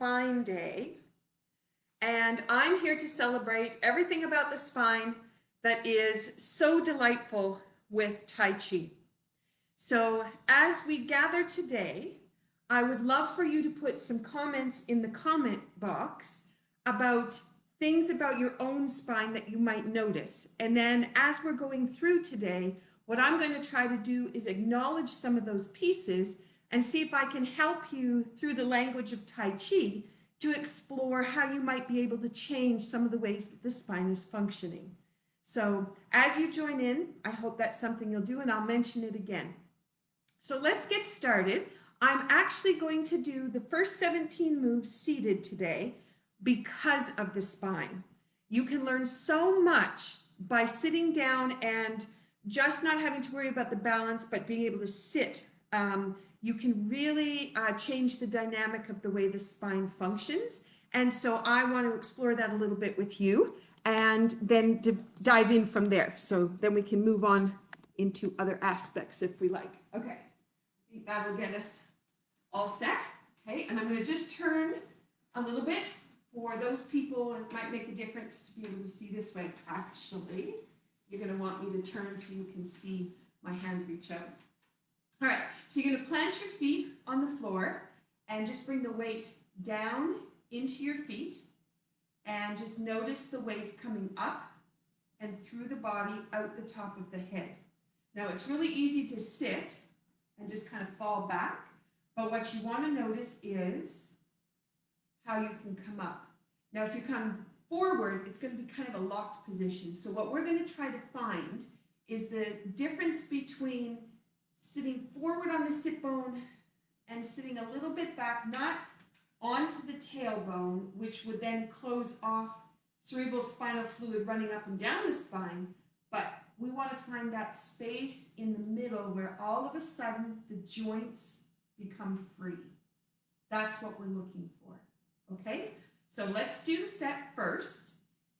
Spine Day, and I'm here to celebrate everything about the spine that is so delightful with Tai Chi. So as we gather today, I would love for you to put some comments in the comment box about things about your own spine that you might notice. And then as we're going through today, what I'm going to try to do is acknowledge some of those pieces and see if I can help you through the language of Tai Chi to explore how you might be able to change some of the ways that the spine is functioning. So as you join in, I hope that's something you'll do, and I'll mention it again. So let's get started. I'm actually going to do the first 17 moves seated today because of the spine. You can learn so much by sitting down and just not having to worry about the balance, but being able to sit. You can really change the dynamic of the way the spine functions. And so I want to explore that a little bit with you and then dive in from there. So then we can move on into other aspects if we like. Okay, I think that will get us all set. Okay, and I'm going to just turn a little bit for those people. It might make a difference to be able to see this way. Actually, you're going to want me to turn so you can see my hand reach out. All right, so you're going to plant your feet on the floor and just bring the weight down into your feet and just notice the weight coming up and through the body out the top of the head. Now it's really easy to sit and just kind of fall back, but what you want to notice is how you can come up. Now if you come forward, it's going to be kind of a locked position. So what we're going to try to find is the difference between sitting forward on the sit bone and sitting a little bit back, not onto the tailbone, which would then close off cerebral spinal fluid running up and down the spine, but we want to find that space in the middle where all of a sudden the joints become free. That's what we're looking for, okay? So let's do the set first,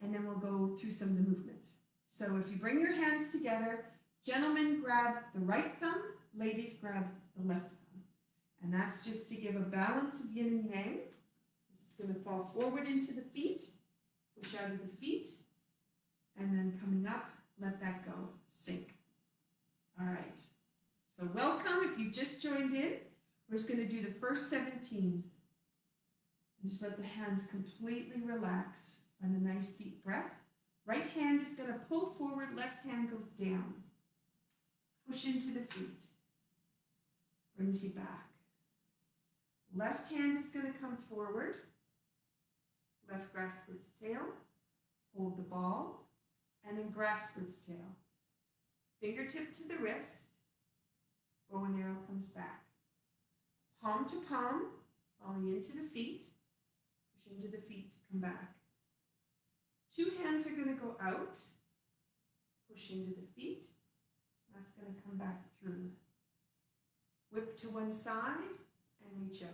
and then we'll go through some of the movements. So if you bring your hands together, gentlemen grab the right thumb, ladies grab the left thumb. And that's just to give a balance of yin and yang. This is going to fall forward into the feet, push out of the feet, and then coming up, let that go, sink. All right, so welcome if you've just joined in. We're just going to do the first 17. And just let the hands completely relax. Find a nice deep breath. Right hand is going to pull forward, left hand goes down. Push into the feet. Brings you back. Left hand is going to come forward. Left grasp for its tail. Hold the ball. And then grasp for its tail. Fingertip to the wrist. Bow and arrow comes back. Palm to palm, falling into the feet. Push into the feet to come back. Two hands are going to go out. Push into the feet. That's going to come back through. Whip to one side and reach out.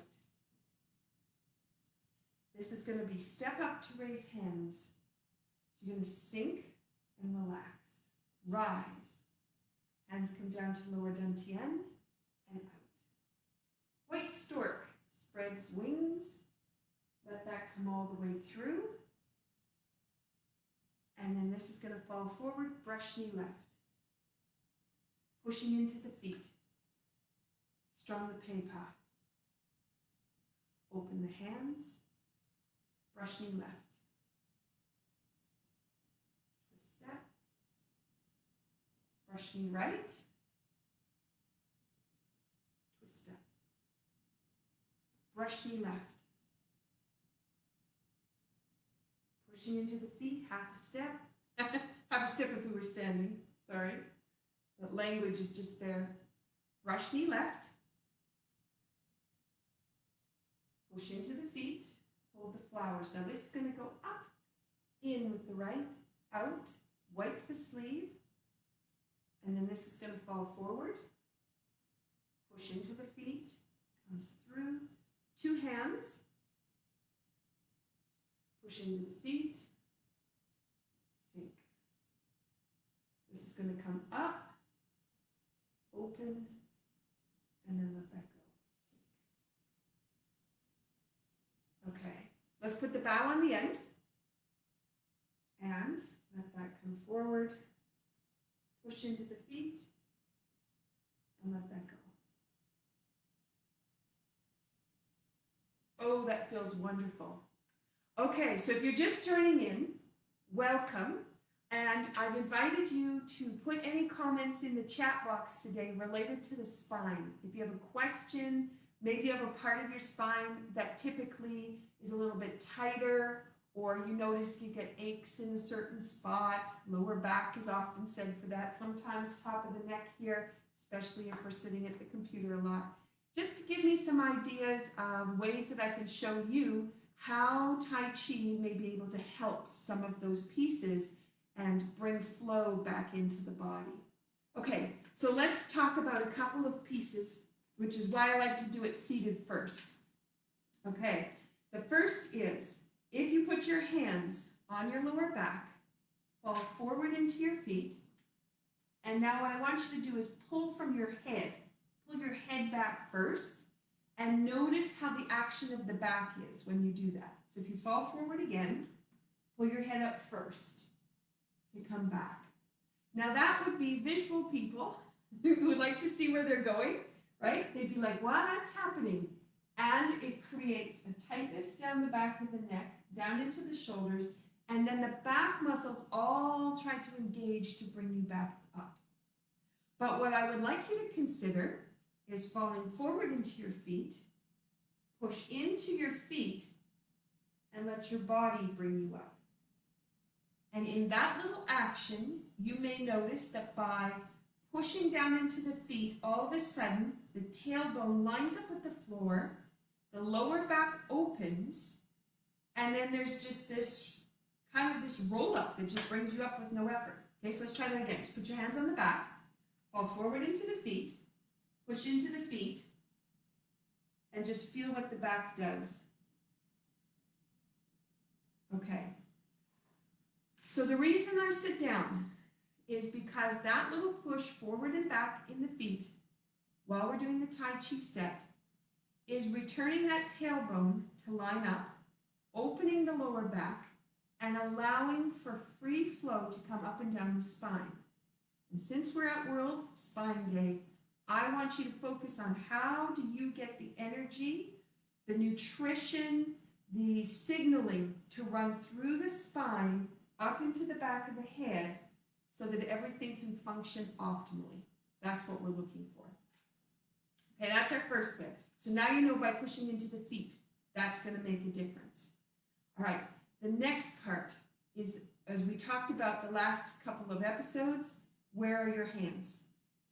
This is going to be step up to raise hands. So you're going to sink and relax. Rise. Hands come down to lower dantian and out. White stork spreads wings. Let that come all the way through. And then this is going to fall forward, brush knee left. Pushing into the feet. Strum the pei pa. Open the hands. Brush knee left. Twist step. Brush knee right. Twist step. Brush knee left. Pushing into the feet, half a step. Half a step if we were standing, sorry. But language is just there. Brush knee left. Push into the feet. Hold the flowers. Now this is going to go up, in with the right, out, wipe the sleeve. And then this is going to fall forward. Push into the feet. Comes through. Two hands. Push into the feet. Sink. This is going to come up. Open, and then let that go. Okay, Let's put the bow on the end and let that come forward. Push into the feet and let that go. Oh, that feels wonderful. Okay, so if you're just joining in, welcome. And I've invited you to put any comments in the chat box today related to the spine. If you have a question, maybe you have a part of your spine that typically is a little bit tighter, or you notice you get aches in a certain spot. Lower back is often said for that. Sometimes top of the neck here, especially if we're sitting at the computer a lot. Just to give me some ideas of ways that I can show you how Tai Chi may be able to help some of those pieces and bring flow back into the body. Okay, so let's talk about a couple of pieces, which is why I like to do it seated first. Okay, the first is, if you put your hands on your lower back, fall forward into your feet, and now what I want you to do is pull from your head. Pull your head back first, and notice how the action of the back is when you do that. So if you fall forward again, pull your head up first to come back. Now that would be visual people who would like to see where they're going, right? They'd be like, what's happening? And it creates a tightness down the back of the neck, down into the shoulders, and then the back muscles all try to engage to bring you back up. But what I would like you to consider is falling forward into your feet, push into your feet, and let your body bring you up. And in that little action, you may notice that by pushing down into the feet, all of a sudden, the tailbone lines up with the floor, the lower back opens, and then there's just this kind of this roll up that just brings you up with no effort. Okay, so let's try that again. So put your hands on the back, fall forward into the feet, push into the feet, and just feel what the back does. Okay. So the reason I sit down is because that little push forward and back in the feet while we're doing the Tai Chi set is returning that tailbone to line up, opening the lower back, and allowing for free flow to come up and down the spine. And since we're at World Spine Day, I want you to focus on how do you get the energy, the nutrition, the signaling to run through the spine up into the back of the head so that everything can function optimally. That's what we're looking for. Okay, that's our first bit. So now you know by pushing into the feet, that's going to make a difference. All right, the next part is, as we talked about the last couple of episodes, where are your hands?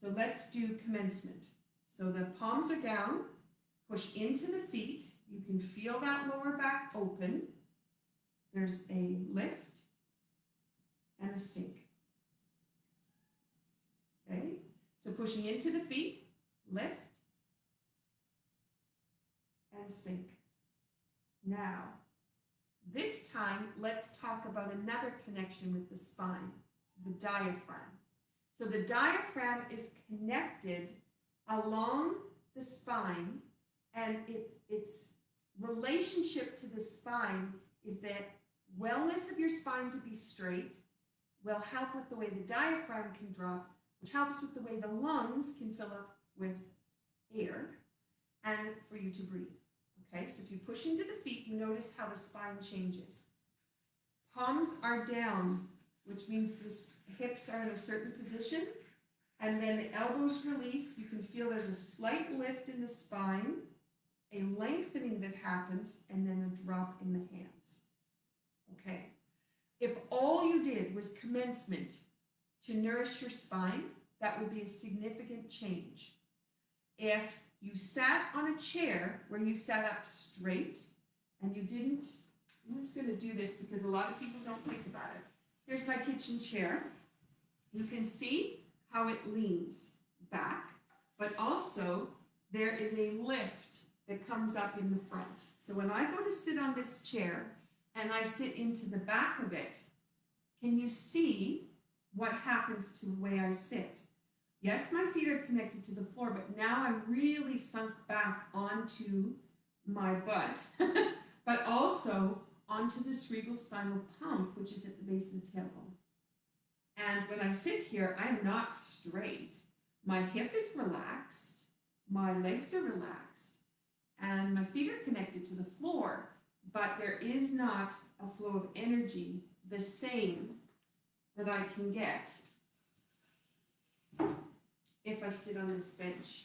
So let's do commencement. So the palms are down, push into the feet. You can feel that lower back open. There's a lift and a sink. Okay, so pushing into the feet, lift, and sink. Now, this time, let's talk about another connection with the spine, the diaphragm. So the diaphragm is connected along the spine, and its relationship to the spine is that wellness of your spine to be straight will help with the way the diaphragm can drop, which helps with the way the lungs can fill up with air and for you to breathe. Okay, so if you push into the feet, you notice how the spine changes. Palms are down, which means the hips are in a certain position, and then the elbows release. You can feel there's a slight lift in the spine, a lengthening that happens, and then a drop in the hands. Okay, if all you did was commencement to nourish your spine, that would be a significant change. If you sat on a chair where you sat up straight and you didn't, I'm just going to do this because a lot of people don't think about it. Here's my kitchen chair. You can see how it leans back, but also there is a lift that comes up in the front. So when I go to sit on this chair and I sit into the back of it, can you see what happens to the way I sit? Yes, my feet are connected to the floor, but now I'm really sunk back onto my butt. But also, also onto the cerebrospinal pump, which is at the base of the tailbone. And when I sit here, I'm not straight. My hip is relaxed, my legs are relaxed, and my feet are connected to the floor, but there is not a flow of energy the same that I can get if I sit on this bench.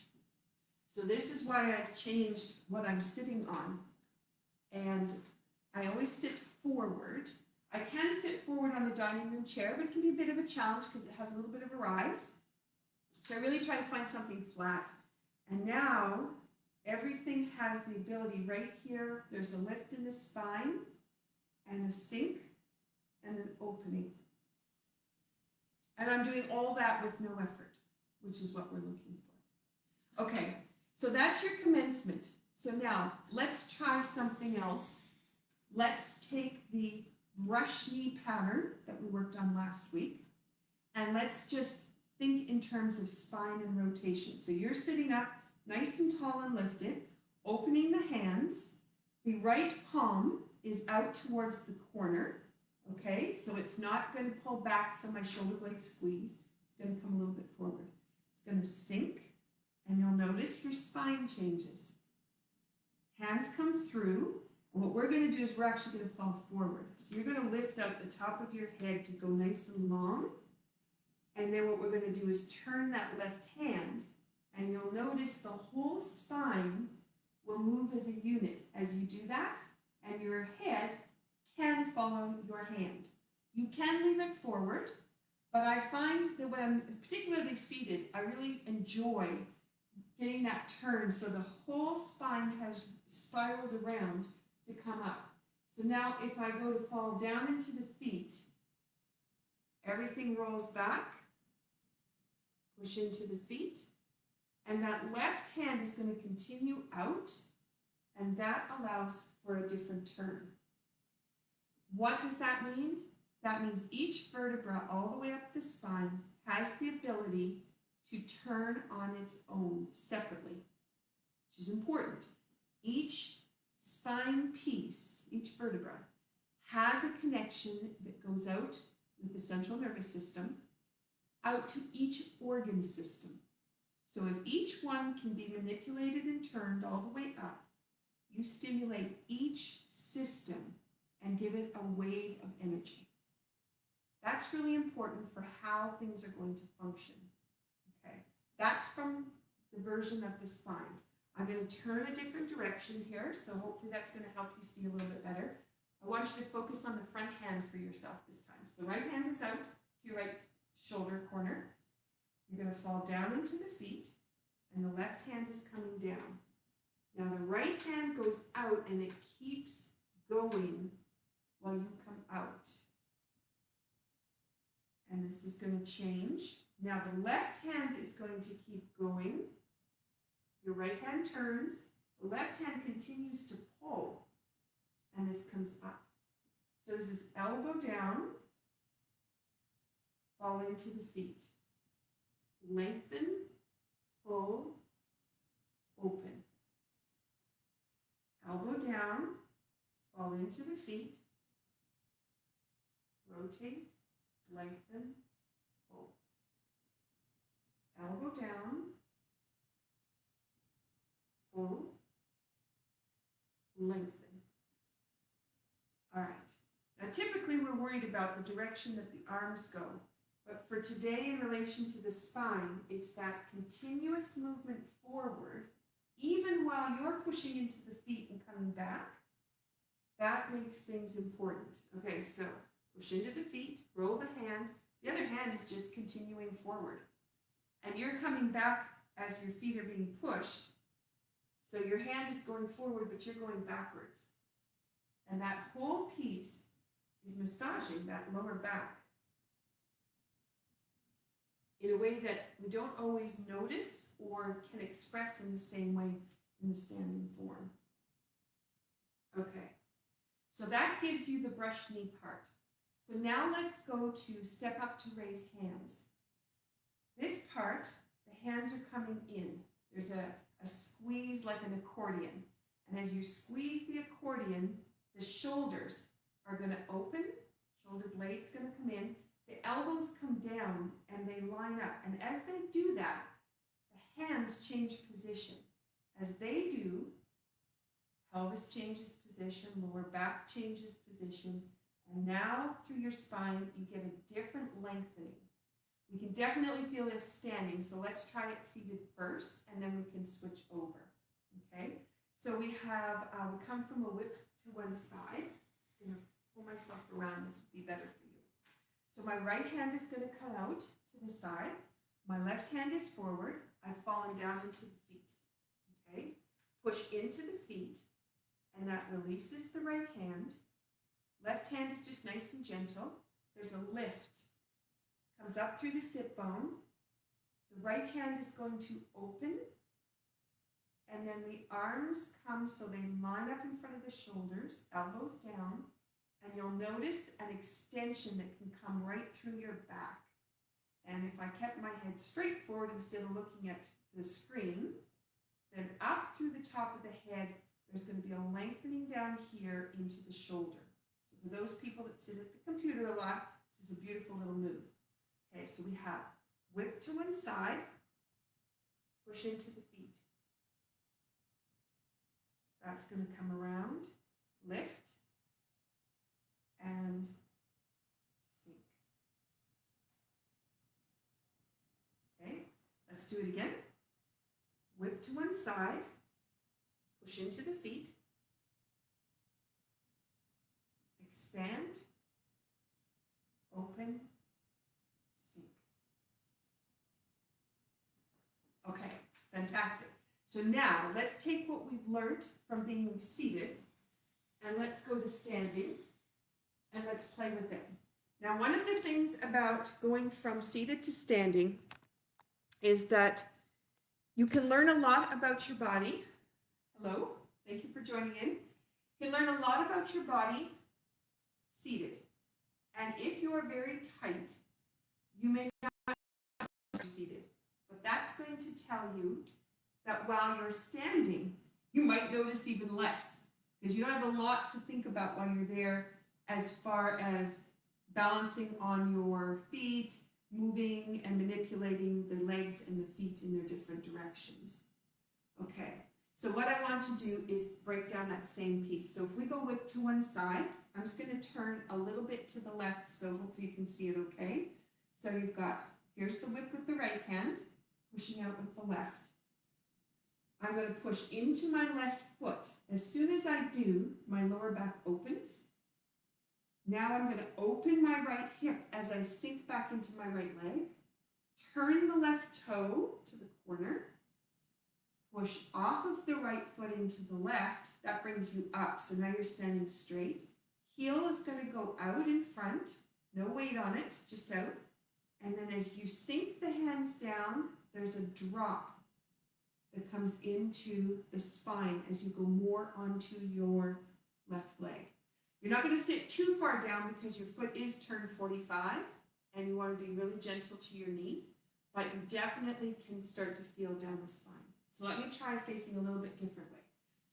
So this is why I've changed what I'm sitting on. And I always sit forward. I can sit forward on the dining room chair, but it can be a bit of a challenge because it has a little bit of a rise. So I really try to find something flat. And now everything has the ability right here. There's a lift in the spine and a sink and an opening. And I'm doing all that with no effort, which is what we're looking for. Okay, so that's your commencement. So now let's try something else. Let's take the brush knee pattern that we worked on last week, and let's just think in terms of spine and rotation. So you're sitting up nice and tall and lifted, opening the hands. The right palm is out towards the corner, okay? So it's not going to pull back so my shoulder blades squeeze. It's going to come a little bit forward. It's going to sink, and you'll notice your spine changes. Hands come through, and what we're going to do is we're actually going to fall forward. So you're going to lift out the top of your head to go nice and long, and then what we're going to do is turn that left hand, and you'll notice the whole spine will move as a unit as you do that, and your head can follow your hand. You can leave it forward, but I find that when I'm particularly seated, I really enjoy getting that turn so the whole spine has spiraled around to come up. So now if I go to fall down into the feet, everything rolls back, push into the feet, and that left hand is going to continue out, and that allows for a different turn. What does that mean? That means each vertebra all the way up the spine has the ability to turn on its own separately, which is important. Each spine piece, each vertebra, has a connection that goes out with the central nervous system, out to each organ system. So if each one can be manipulated and turned all the way up, you stimulate each system and give it a wave of energy. That's really important for how things are going to function. Okay, that's from the version of the spine. I'm going to turn a different direction here, so hopefully that's going to help you see a little bit better. I want you to focus on the front hand for yourself this time. So the right hand is out to your right shoulder corner. You're going to fall down into the feet, and the left hand is coming down. Now the right hand goes out, and it keeps going while you come out. And this is going to change. Now the left hand is going to keep going. Your right hand turns. The left hand continues to pull, and this comes up. So this is elbow down, fall into the feet. Lengthen, pull, open. Elbow down, fall into the feet. Rotate, lengthen, pull. Elbow down, pull, lengthen. All right. Now typically we're worried about the direction that the arms go, but for today in relation to the spine, it's that continuous movement forward, even while you're pushing into the feet and coming back. That makes things important. Okay, so push into the feet, roll the hand. The other hand is just continuing forward. And you're coming back as your feet are being pushed. So your hand is going forward, but you're going backwards. And that whole piece is massaging that lower back in a way that we don't always notice or can express in the same way in the standing form. Okay, so that gives you the brush knee part. So now let's go to step up to raise hands. This part, the hands are coming in. There's a squeeze like an accordion. And as you squeeze the accordion, The shoulders are going to open, shoulder blades going to come in, the elbows come down and they line up. And as they do that, the hands change position. As they do, pelvis changes position, lower back changes position, and now through your spine, you get a different lengthening. We can definitely feel this standing, so let's try it seated first, and then we can switch over, okay? So we have, we come from a whip to one side. Just gonna pull myself around, this would be better for you. So my right hand is gonna come out to the side. My left hand is forward. I've fallen down into the feet, okay? Push into the feet, and that releases the right hand. Left hand is just nice and gentle. There's a lift. Comes up through the sit bone. The right hand is going to open, and then the arms come so they line up in front of the shoulders, elbows down, and you'll notice an extension that can come right through your back. And if I kept my head straight forward instead of looking at the screen, then up through the top of the head, there's going to be a lengthening down here into the shoulder. So for those people that sit at the computer a lot, this is a beautiful little move. Okay, so we have whip to one side, push into the feet. That's going to come around, lift, and sink. Okay, let's do it again. Whip to one side, push into the feet, expand, open, sink. Okay, fantastic. So now let's take what we've learned from being seated and let's go to standing and let's play with it. Now, one of the things about going from seated to standing is that you can learn a lot about your body. Hello, thank you for joining in. You can learn a lot about your body seated. And if you are very tight, you may not be seated. But that's going to tell you that while you're standing, you might notice even less because you don't have a lot to think about while you're there as far as balancing on your feet, moving and manipulating the legs and the feet in their different directions. Okay, so what I want to do is break down that same piece. So if we go whip to one side, I'm just going to turn a little bit to the left so hopefully you can see it okay. So you've got, here's the whip with the right hand, pushing out with the left. I'm going to push into my left foot. As soon as I do, my lower back opens. Now I'm going to open my right hip as I sink back into my right leg. Turn the left toe to the corner. Push off of the right foot into the left. That brings you up. So now you're standing straight. Heel is going to go out in front. No weight on it, just out. And then as you sink the hands down, there's a drop that comes into the spine as you go more onto your left leg. You're not going to sit too far down because your foot is turned 45 and you want to be really gentle to your knee, but you definitely can start to feel down the spine. So let me try facing a little bit differently.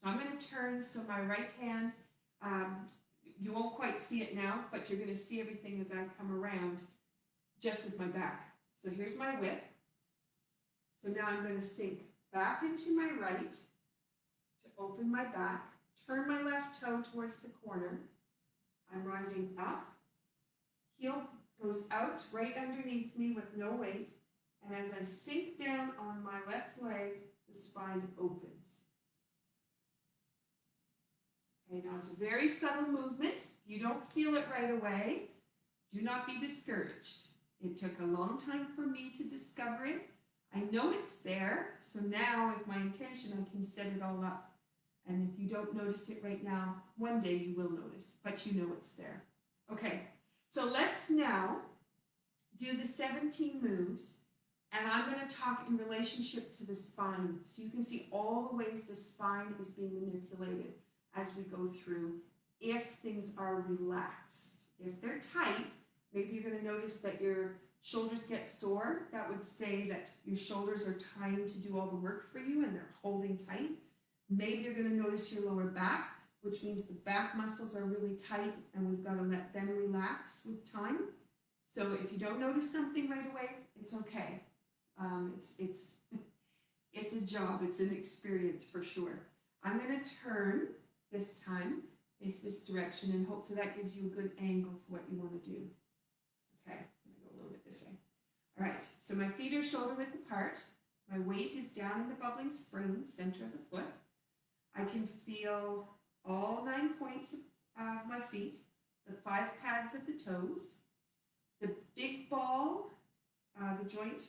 So I'm going to turn, so my right hand, you won't quite see it now, but you're going to see everything as I come around just with my back. So here's my whip. So now I'm going to sink back into my right to open my back, turn my left toe towards the corner. I'm rising up, heel goes out right underneath me with no weight, and as I sink down on my left leg, the spine opens. Okay, now it's a very subtle movement. You don't feel it right away. Do not be discouraged. It took a long time for me to discover it. I know it's there, so now with my intention, I can set it all up. And if you don't notice it right now, one day you will notice, but you know it's there. Okay, so let's now do the 17 moves, and I'm going to talk in relationship to the spine, so you can see all the ways the spine is being manipulated as we go through if things are relaxed. If they're tight, maybe you're going to notice that your shoulders get sore. That would say that your shoulders are trying to do all the work for you and they're holding tight. Maybe you're going to notice your lower back which means the back muscles are really tight and we've got to let them relax with time. So if you don't notice something right away, it's okay. It's a job, it's an experience for sure. I'm going to turn this time, face this direction, and hopefully that gives you a good angle for what you want to do. Okay, I'm going to go a little bit this way. All right, so my feet are shoulder width apart. My weight is down in the bubbling spring, center of the foot. I can feel all 9 points of my feet, the 5 pads of the toes, the big ball, the joint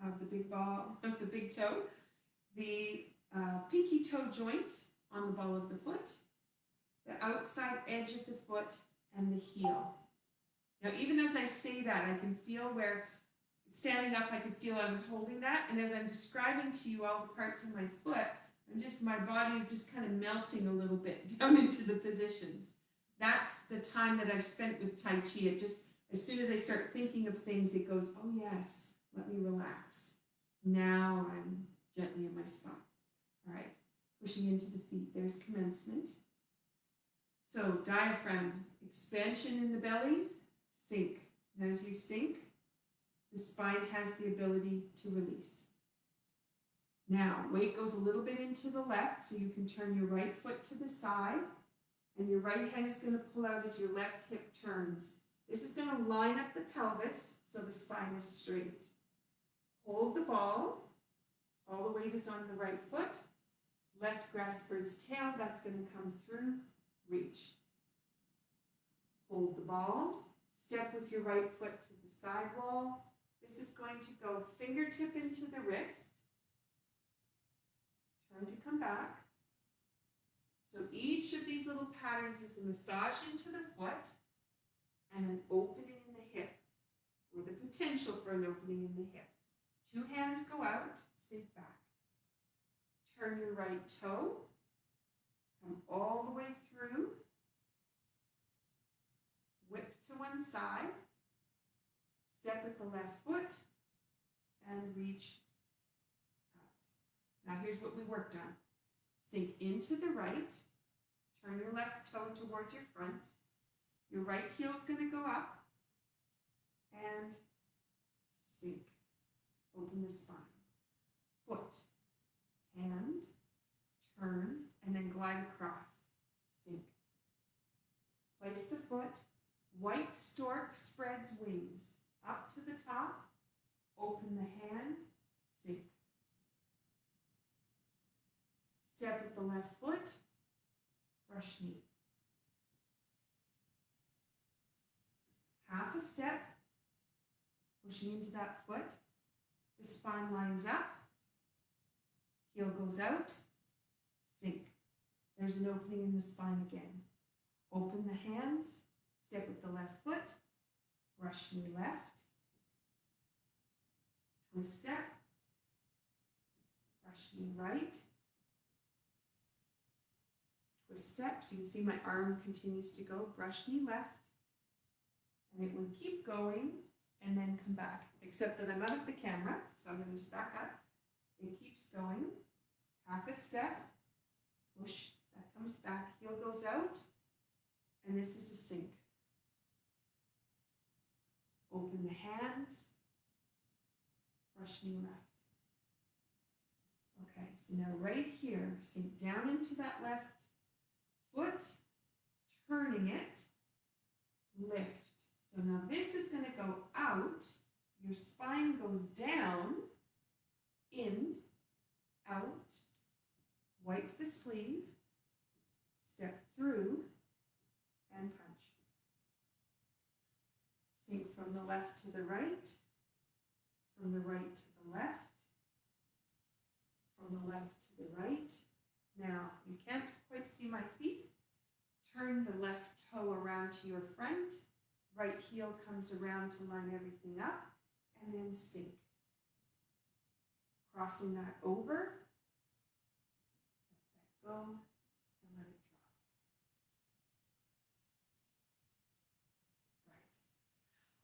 of the big ball of the big toe, the pinky toe joint on the ball of the foot, the outside edge of the foot, and the heel. Now, even as I say that, I can feel where, standing up, I could feel I was holding that, and as I'm describing to you all the parts of my foot, my body is just kind of melting a little bit down into the positions. That's the time that I've spent with Tai Chi. It just, as soon as I start thinking of things, it goes, oh yes, let me relax. Now I'm gently in my spot. All right, pushing into the feet. There's commencement. So diaphragm, expansion in the belly, sink. And as you sink, the spine has the ability to release. Now, weight goes a little bit into the left, so you can turn your right foot to the side, and your right hand is going to pull out as your left hip turns. This is going to line up the pelvis so the spine is straight. Hold the ball. All the weight is on the right foot. Left grasp bird's tail, that's going to come through. Reach. Hold the ball. Step with your right foot to the side wall. This is going to go fingertip into the wrist. Turn to come back. So each of these little patterns is a massage into the foot and an opening in the hip, or the potential for an opening in the hip. 2 hands go out, sink back. Turn your right toe, come all the way through, whip to one side, step with the left foot, and reach out. Now here's what we worked on. Sink into the right, turn your left toe towards your front, your right heel's going to go up, and sink. Open the spine. Foot, hand, turn, and then glide across. Sink. Place the foot. White stork spreads wings. Up to the top. Open the hand. Sink. Step with the left foot. Brush knee. Half a step. Pushing into that foot. The spine lines up, heel goes out, sink. There's an opening in the spine again. Open the hands, step with the left foot, brush knee left, twist step, brush knee right, twist step. So you can see my arm continues to go, brush knee left, and it will keep going and then come back, except that I'm out of the camera, so I'm going to just back up. It keeps going, half a step, push, that comes back, heel goes out, and this is a sink. Open the hands, brush knee left. Okay, so now right here, sink down into that left foot, turning it, lift. So now this is going to go out, your spine goes down, in, out, wipe the sleeve, step through, and punch. Sink from the left to the right, from the right to the left, from the left to the right. Now, you can't quite see my feet. Turn the left toe around to your front. Right heel comes around to line everything up, and then sink. Crossing that over, let that go, and let it drop.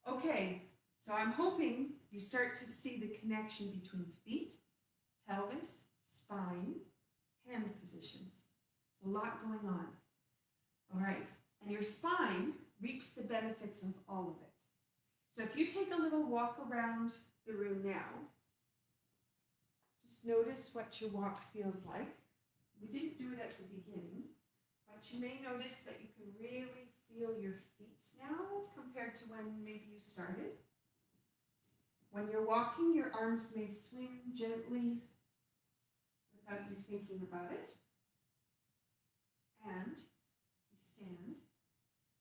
Right. Okay, so I'm hoping you start to see the connection between feet, pelvis, spine, hand positions. There's a lot going on. All right, and your spine reaps the benefits of all of it. So if you take a little walk around the room now, just notice what your walk feels like. We didn't do it at the beginning, but you may notice that you can really feel your feet now compared to when maybe you started. When you're walking, your arms may swing gently without you thinking about it. And you stand.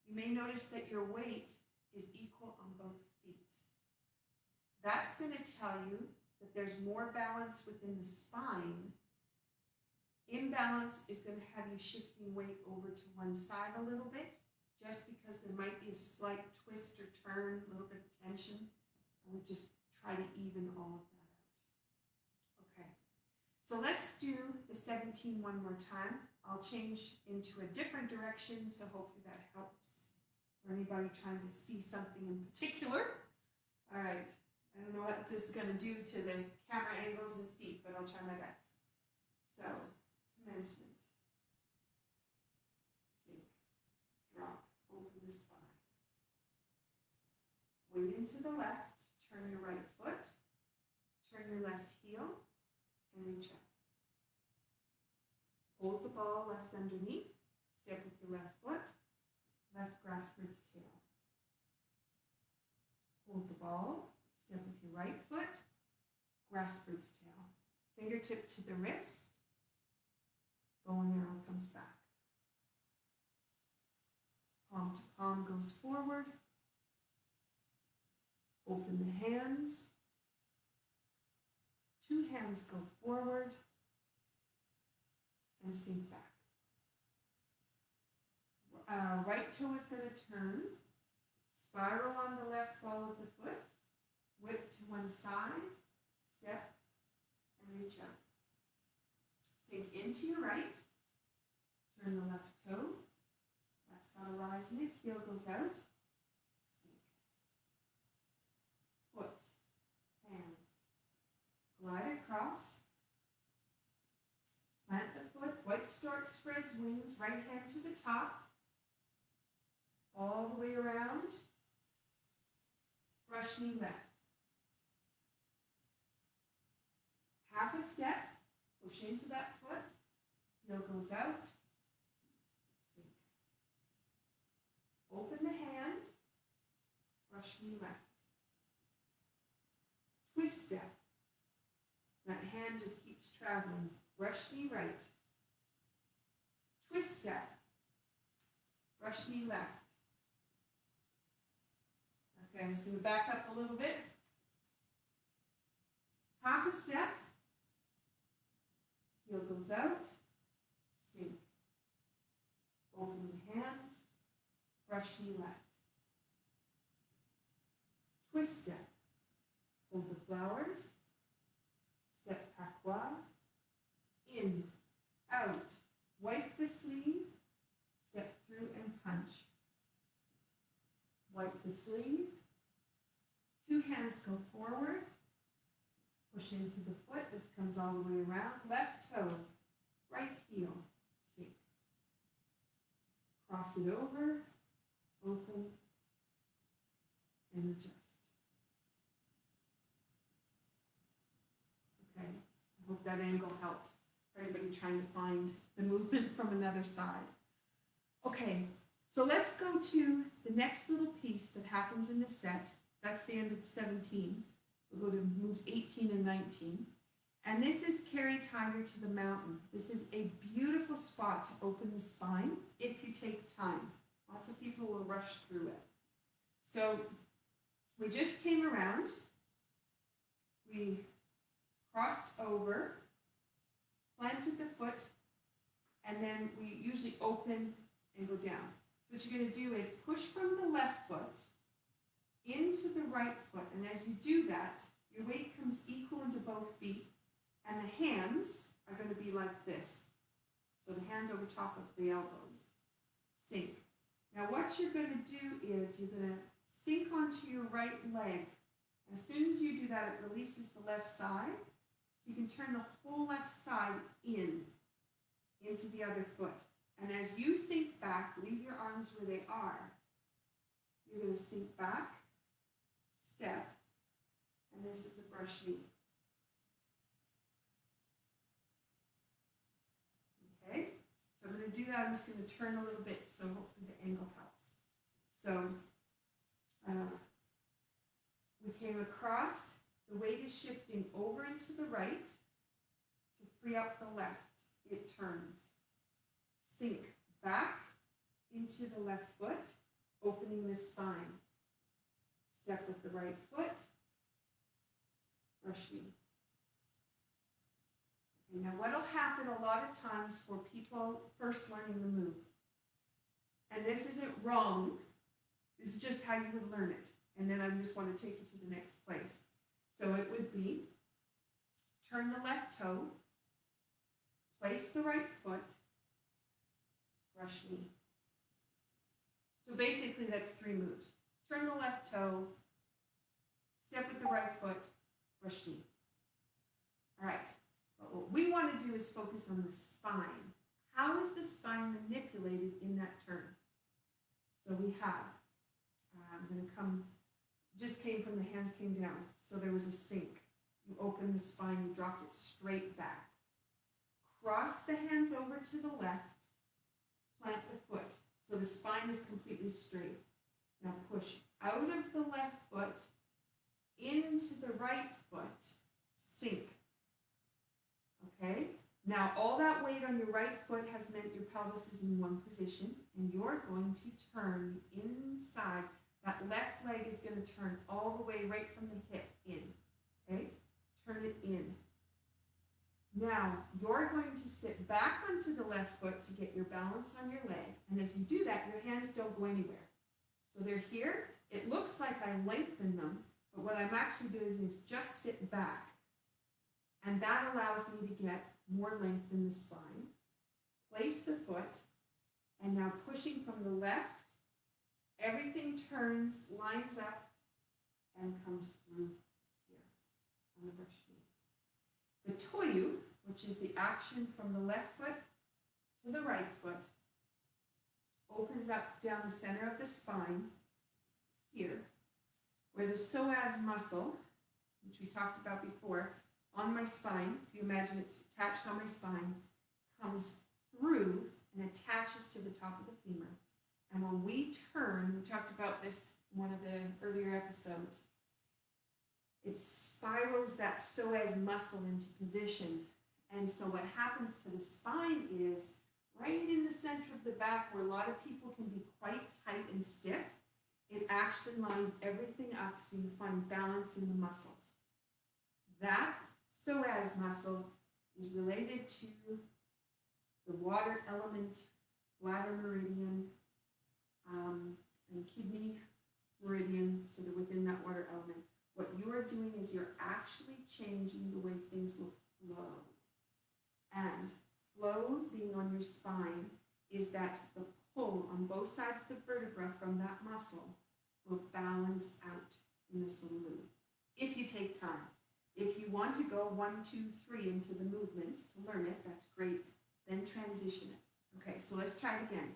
You may notice that your weight is equal on both feet. That's going to tell you that there's more balance within the spine. Imbalance is going to have you shifting weight over to one side a little bit, just because there might be a slight twist or turn, a little bit of tension. And we just try to even all of that out. Okay, so let's do the 17 one more time. I'll change into a different direction, so hopefully that helps for anybody trying to see something in particular. All right, I don't know what this is going to do to the camera angles and feet, but I'll try my best. So, commencement. Sink, drop, open the spine. Weight into the left, turn your right foot, turn your left heel, and reach up. Hold the ball left underneath, step with your left foot, left grasp for its tail. Hold the ball, step with your right foot, grasp for its tail. Fingertip to the wrist, bow and arrow comes back. Palm to palm goes forward. Open the hands. Two hands go forward and sink back. Right toe is going to turn. Spiral on the left ball of the foot. Whip to one side. Step and reach up. Sink into your right. Turn the left toe. That's got to rise in it. Heel goes out. Sink. Foot. Hand. Glide across. Plant the foot. White stork spreads wings. Right hand to the top. All the way around. Brush knee left. Half a step. Push into that foot. Heel goes out. Sink. Open the hand. Brush knee left. Twist step. That hand just keeps traveling. Brush knee right. Twist step. Brush knee left. Okay, I'm just going to back up a little bit. Half a step. Heel goes out. Sink. Open the hands. Brush knee left. Twist step. Hold the flowers. Step patois. In. Out. Wipe the sleeve. Step through and punch. Wipe the sleeve. Two hands go forward. Push into the foot. This comes all the way around. Left toe. Right heel. Sink. Cross it over. Open. And adjust. Okay. I hope that angle helped for anybody trying to find the movement from another side. Okay. So let's go to the next little piece that happens in the set. That's the end of 17. We'll go to moves 18 and 19. And this is carry tiger to the mountain. This is a beautiful spot to open the spine if you take time. Lots of people will rush through it. So we just came around. We crossed over, planted the foot, and then we usually open and go down. What you're going to do is push from the left foot into the right foot. And as you do that, your weight comes equal into both feet. And the hands are going to be like this. So the hands over top of the elbows. Sink. Now what you're going to do is you're going to sink onto your right leg. As soon as you do that, it releases the left side. So you can turn the whole left side into the other foot. And as you sink back, leave your arms where they are. You're going to sink back, step, and this is a brush knee. Okay, so I'm going to do that. I'm just going to turn a little bit so hopefully the angle helps. So we came across, the weight is shifting over and to the right to free up the left. It turns. Sink back into the left foot, opening the spine. Step with the right foot, brush knee. Okay, now what will happen a lot of times for people first learning the move, and this isn't wrong, this is just how you would learn it, and then I just want to take it to the next place. So it would be, turn the left toe, place the right foot, brush knee. So basically that's 3 moves. Turn the left toe, step with the right foot, brush knee. All right, but what we want to do is focus on the spine. How is the spine manipulated in that turn? So we have, I'm going to come, just came from the hands came down. So there was a sink. You open the spine, you dropped it straight back. Cross the hands over to the left, plant the foot. So the spine is completely straight. Now push out of the left foot, into the right foot, sink. Okay? Now all that weight on your right foot has meant your pelvis is in one position, and you're going to turn inside. That left leg is going to turn all the way right from the hip in. Okay? Turn it in. Now, you're going to sit back onto the left foot to get your balance on your leg. And as you do that, your hands don't go anywhere. So they're here. It looks like I lengthen them, but what I'm actually doing is just sit back. And that allows me to get more length in the spine. Place the foot, and now pushing from the left, everything turns, lines up, and comes through here on the brush knee. The toyu, which is the action from the left foot to the right foot, opens up down the center of the spine here, where the psoas muscle, which we talked about before, on my spine, if you imagine it's attached on my spine, comes through and attaches to the top of the femur. And when we turn, we talked about this in one of the earlier episodes, it spirals that psoas muscle into position. And so what happens to the spine is, right in the center of the back, where a lot of people can be quite tight and stiff, it actually lines everything up so you find balance in the muscles. That psoas muscle is related to the water element, bladder meridian, and kidney meridian, so they're within that water element. What you are doing is you're actually changing the way things will flow. And flow, being on your spine, is that the pull on both sides of the vertebra from that muscle will balance out in this little move. If you take time. If you want to go 1, 2, 3 into the movements to learn it, that's great. Then transition it. Okay, so let's try it again.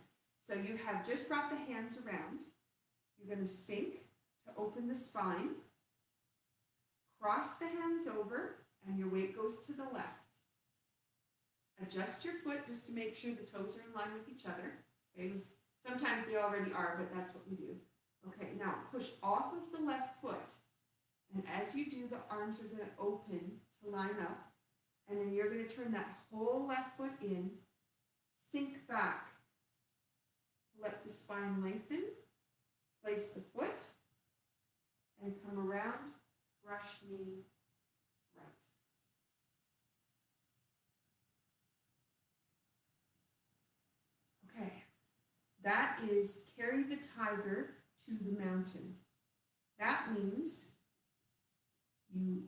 So you have just brought the hands around. You're going to sink to open the spine. Cross the hands over, and your weight goes to the left. Adjust your foot just to make sure the toes are in line with each other. Okay, sometimes they already are, but that's what we do. Okay, now push off of the left foot. And as you do, the arms are going to open to line up. And then you're going to turn that whole left foot in, sink back to let the spine lengthen, place the foot, and come around, brush knee, right. Okay, that is carry the tiger to the mountain. That means you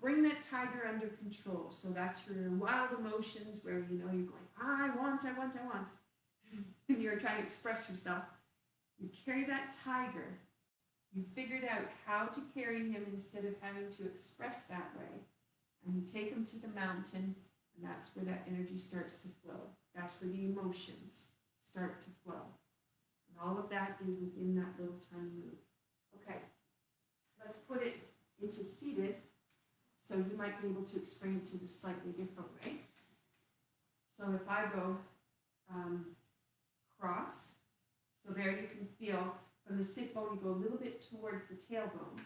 bring that tiger under control. So that's your wild emotions where you know you're going, I want. And you're trying to express yourself. You carry that tiger. You figured out how to carry him instead of having to express that way. And you take him to the mountain, and that's where that energy starts to flow. That's where the emotions start to flow. And all of that is within that little tiny move. Okay, let's put it into seated so you might be able to experience it a slightly different way. So if I go cross, so there you can feel from the sit bone, you go a little bit towards the tailbone.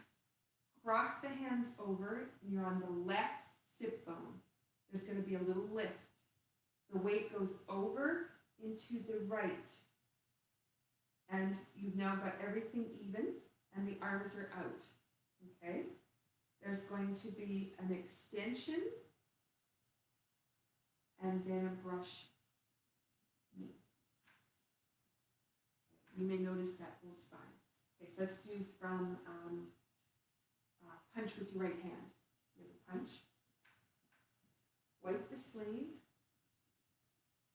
Cross the hands over, and you're on the left sit bone. There's going to be a little lift. The weight goes over into the right. And you've now got everything even, and the arms are out. Okay? There's going to be an extension, and then a brush knee. You may notice that whole spine. Okay, so let's do from punch with your right hand. So you have a punch. Wipe the sleeve.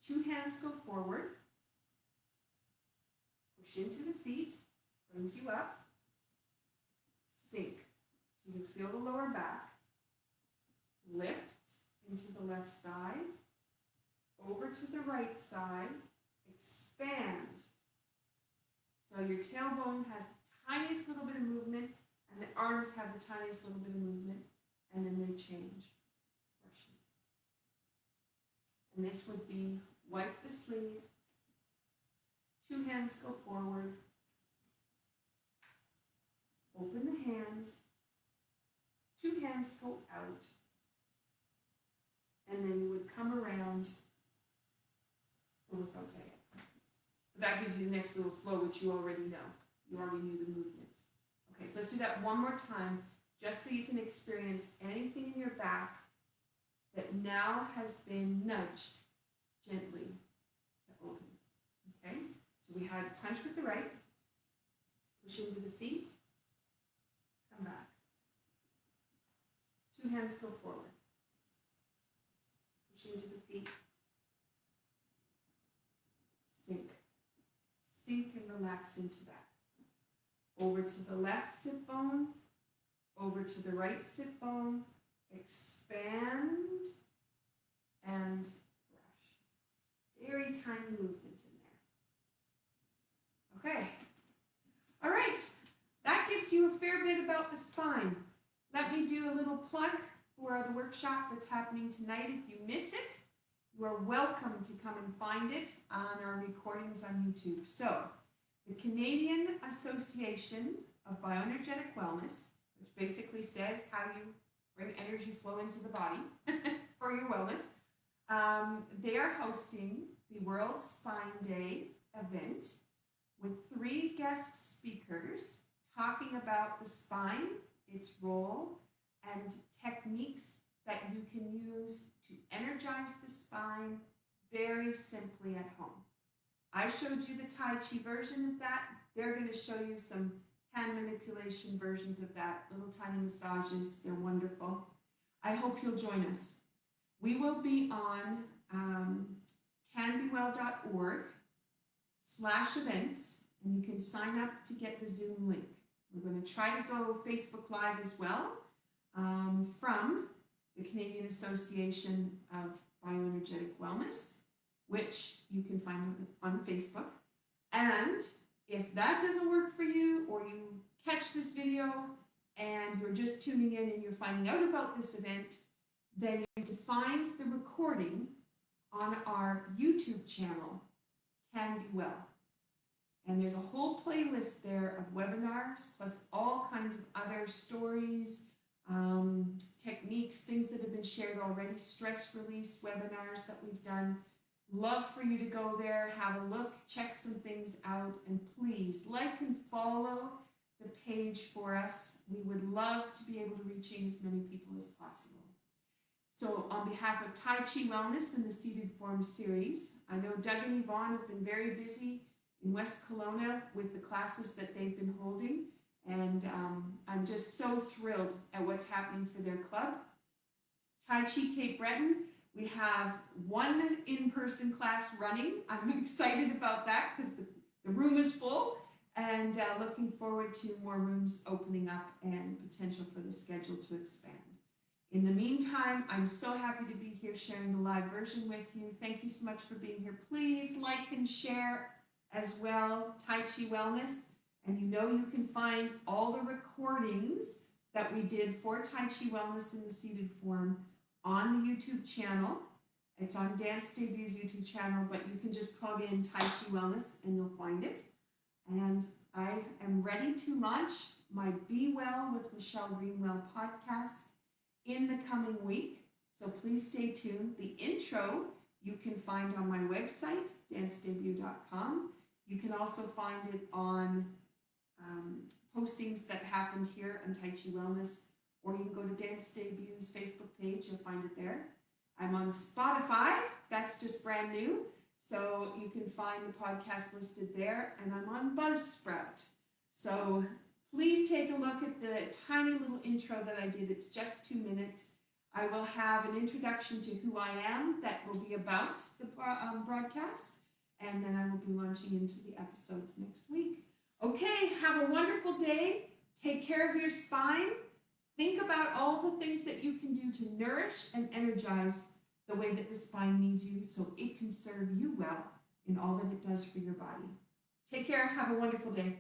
2 hands go forward. Push into the feet. Brings you up. Sink. So you feel the lower back. Lift into the left side. Over to the right side. Expand. So your tailbone has the tiniest little bit of movement, and the arms have the tiniest little bit of movement, and then they change. And this would be wipe the sleeve, 2 hands go forward, open the hands, 2 hands go out, and then you would come around without diagonal. That gives you the next little flow, which you already know. You already knew the movements. Okay, so let's do that one more time, just so you can experience anything in your back that now has been nudged gently to open. Okay, so we had punch with the right, push into the feet, come back. 2 hands go forward, push into the feet, sink. Sink and relax into that. Over to the left sit bone, over to the right sit bone, expand and brush. Very tiny movement in there. Okay. All right. That gives you a fair bit about the spine. Let me do a little plug for the workshop that's happening tonight. If you miss it, you are welcome to come and find it on our recordings on YouTube. So, the Canadian Association of Bioenergetic Wellness, which basically says how you bring energy flow into the body for your wellness, they are hosting the World Spine Day event with 3 guest speakers talking about the spine, its role, and techniques that you can use to energize the spine very simply at home. I showed you the Tai Chi version of that. They're going to show you some hand manipulation versions of that, little tiny massages. They're wonderful. I hope you'll join us. We will be on canbewell.org/events, and you can sign up to get the Zoom link. We're going to try to go Facebook Live as well from the Canadian Association of Bioenergetic Wellness, which you can find on Facebook. And if that doesn't work for you, or you catch this video and you're just tuning in and you're finding out about this event, then you can find the recording on our YouTube channel, Can Be Well. And there's a whole playlist there of webinars, plus all kinds of other stories, techniques, things that have been shared already, stress release webinars that we've done. Love for you to go there, have a look, check some things out, and please like and follow the page for us. We would love to be able to reach as many people as possible. So on behalf of Tai Chi Wellness and the Seated Form series, I know Doug and Yvonne have been very busy in West Kelowna with the classes that they've been holding, and I'm just so thrilled at what's happening for their club. Tai Chi Cape Breton, we have 1 in-person class running. I'm excited about that because the room is full, and looking forward to more rooms opening up and potential for the schedule to expand. In the meantime, I'm so happy to be here sharing the live version with you. Thank you so much for being here. Please like and share as well, Tai Chi Wellness. And you know you can find all the recordings that we did for Tai Chi Wellness in the seated form on the YouTube channel. It's on Dance Debut's YouTube channel, but you can just plug in Tai Chi Wellness and you'll find it. And I am ready to launch my Be Well with Michelle Greenwell podcast in the coming week. So please stay tuned. The intro you can find on my website, dancedebut.com. You can also find it on postings that happened here on Tai Chi Wellness, or you can go to Dance Debut's Facebook page, you'll find it there. I'm on Spotify, that's just brand new, so you can find the podcast listed there, and I'm on Buzzsprout. So please take a look at the tiny little intro that I did. It's just 2 minutes. I will have an introduction to who I am that will be about the broadcast, and then I will be launching into the episodes next week. Okay, have a wonderful day. Take care of your spine. Think about all the things that you can do to nourish and energize the way that the spine needs you so it can serve you well in all that it does for your body. Take care. Have a wonderful day.